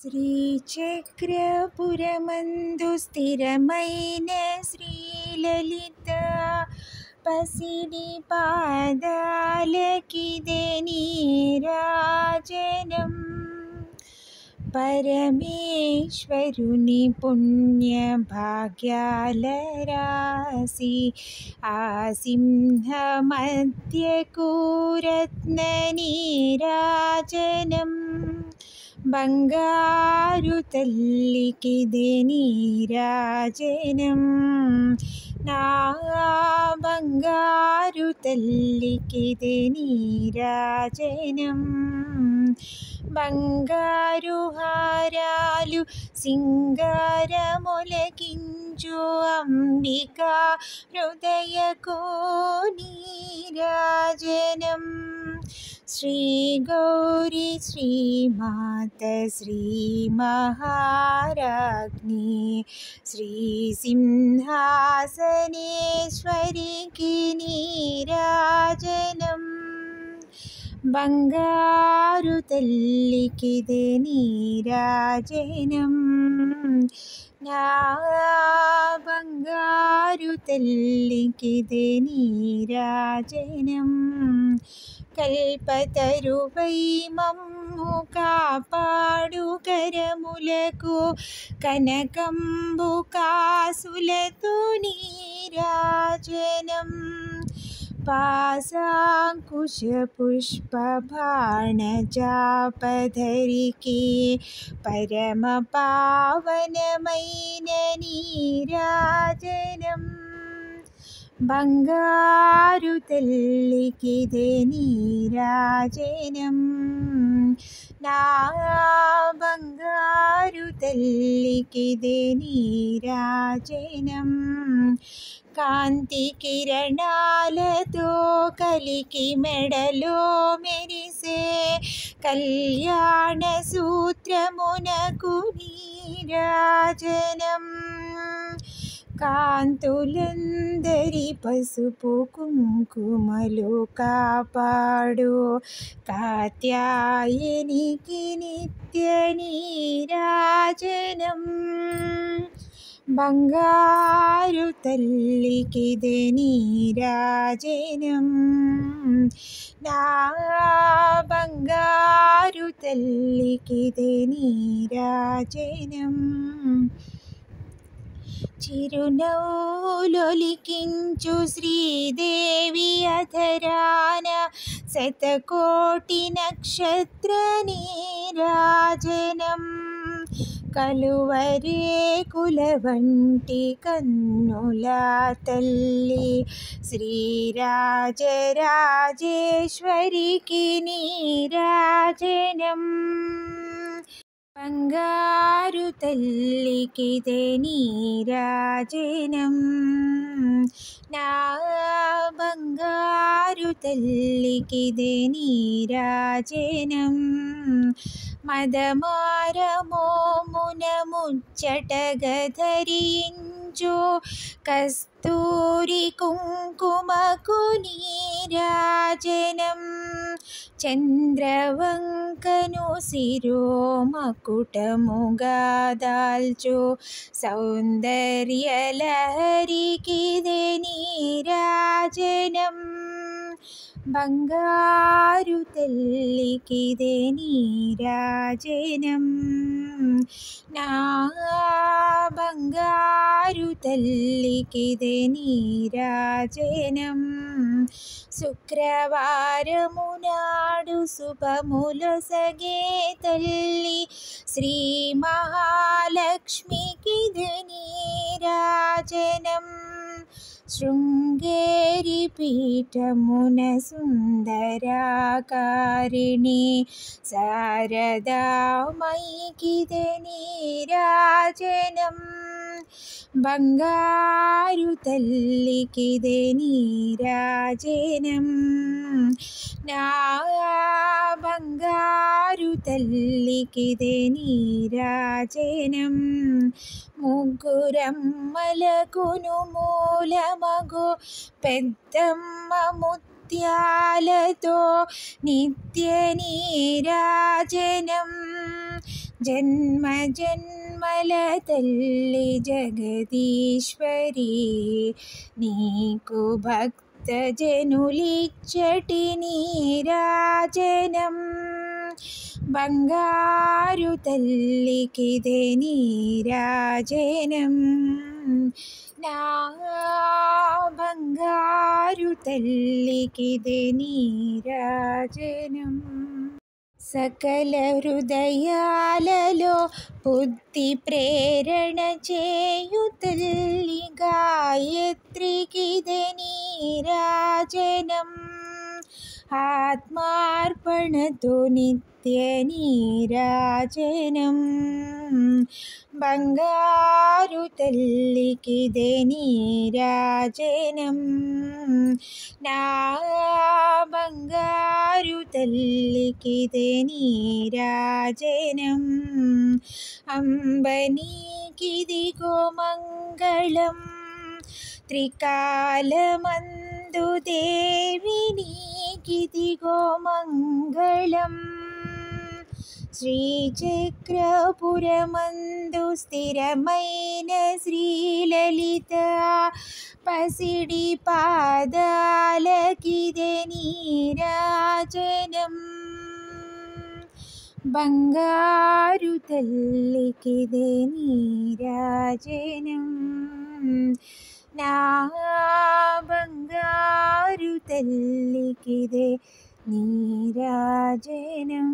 శ్రీచక్రపురమందు స్థిరమైన శ్రీలలిత పసిడి పాదాలకిదే నీరాజనం. పరమేశ్వరుని పుణ్య భాగ్యాల రాశి ఆ సింహ మధ్యకు రత్న నీరాజనం. బంగారు తల్లికిదే నీరాజనం. నా బంగారు తల్లికిదే నీరాజనం. బంగారు హారాలు సింగారములకించు అంబికా హృదయకు నీరాజనం. శ్రీ గౌరీ శ్రీమాత శ్రీ మహారాజ్ఞి శ్రీ సింహాసనేశ్వరికి నీరాజనం. బంగారు తల్లికిదే నీరాజనం. నా బంగారు తల్లికిదే నీరాజనం. కల్పతరువై మమ్ము కాపాడు కరములకు కనకంబు కాసులతో నీరాజనం. పాశాంకుశ పుష్ప బాణ జాపధరికి పరమ పావనమైన నీరాజనం. బంగారు తల్లికిదే నీరాజనం. నా బంగారు తల్లికిదే నీరాజనం. కాంతి కిరణాలతో కలికి మెడలో మెరిసే కళ్యాణ సూత్రమునకు నీరాజనం. కాంతులందరి పసుపు కుంకుమలు కాపాడు కాత్యాయనికి నిత్య నీరాజనం. బంగారు తల్లికిదే నీరాజనం. నా బంగారు తల్లికిదే నీరాజనం. చిరునవ్వులొలికించు శ్రీదేవి అధరాన శతకోటి నక్షత్ర నీరాజనం. కలువరేకుల వంటి కన్నుల తల్లి శ్రీరాజరాజేశ్వరికి నీరాజనం. బంగారు తల్లికిదే నీరాజనం. నా బంగారు తల్లికిదే నీరాజనం. మదమారమోమున ముచ్చటగా ధరించు కస్తూరి కుంకుమకు నీరాజనం. చంద్రవంకను శిరోమకుటముగా దాల్చు సౌందర్యలహరికిదే నీరాజనం. బంగారు తల్లికిదే నీరాజనం. నా బంగారు తల్లికిదే నీరాజనం. శుక్రవారము నాడు శుభములొసగే తల్లి శ్రీ మహాలక్ష్మికిదే నీరాజనం. శృంగేరి పీఠమున సుందరాకారిణి శారదామయికిదే నీరాజనం. బంగారు తల్లికిదే నీరాజనం. నా బంగారు తల్లికిదే నీరాజనం. ముగ్గురమ్మలకును మూలమగు పెద్దమ్మ ముత్యాలతో నిత్య నీరాజనం. జన్మ జన్మల తల్లి జగదీశ్వరి, నీకు భక్త జనులిచ్చటి నీరాజనం. బంగారు తల్లికిదే నీరాజనం, నా బంగారు తల్లికిదే నీరాజనం. సకల హృదయాలలో బుద్ధి ప్రేరణ చేయు తల్లి గాయత్రికిదే నీరాజనం. ఆత్మార్పణతో నిత్య నీరాజనం. బంగారు తల్లికిదే నీరాజనం, నా బంగారు తల్లికిదే నీరాజనం. అంబ నీకిదిగో మంగళం, త్రికాలమందు దేవి నీకిదిగో మంగళం. శ్రీచక్రపురమందు స్థిరమైన శ్రీలలిత పసిడి పాదాలకిదే నీరాజనం. బంగారు తల్లికిదే నీరాజనం, నా బంగారు తల్లికిదే నీరాజనం.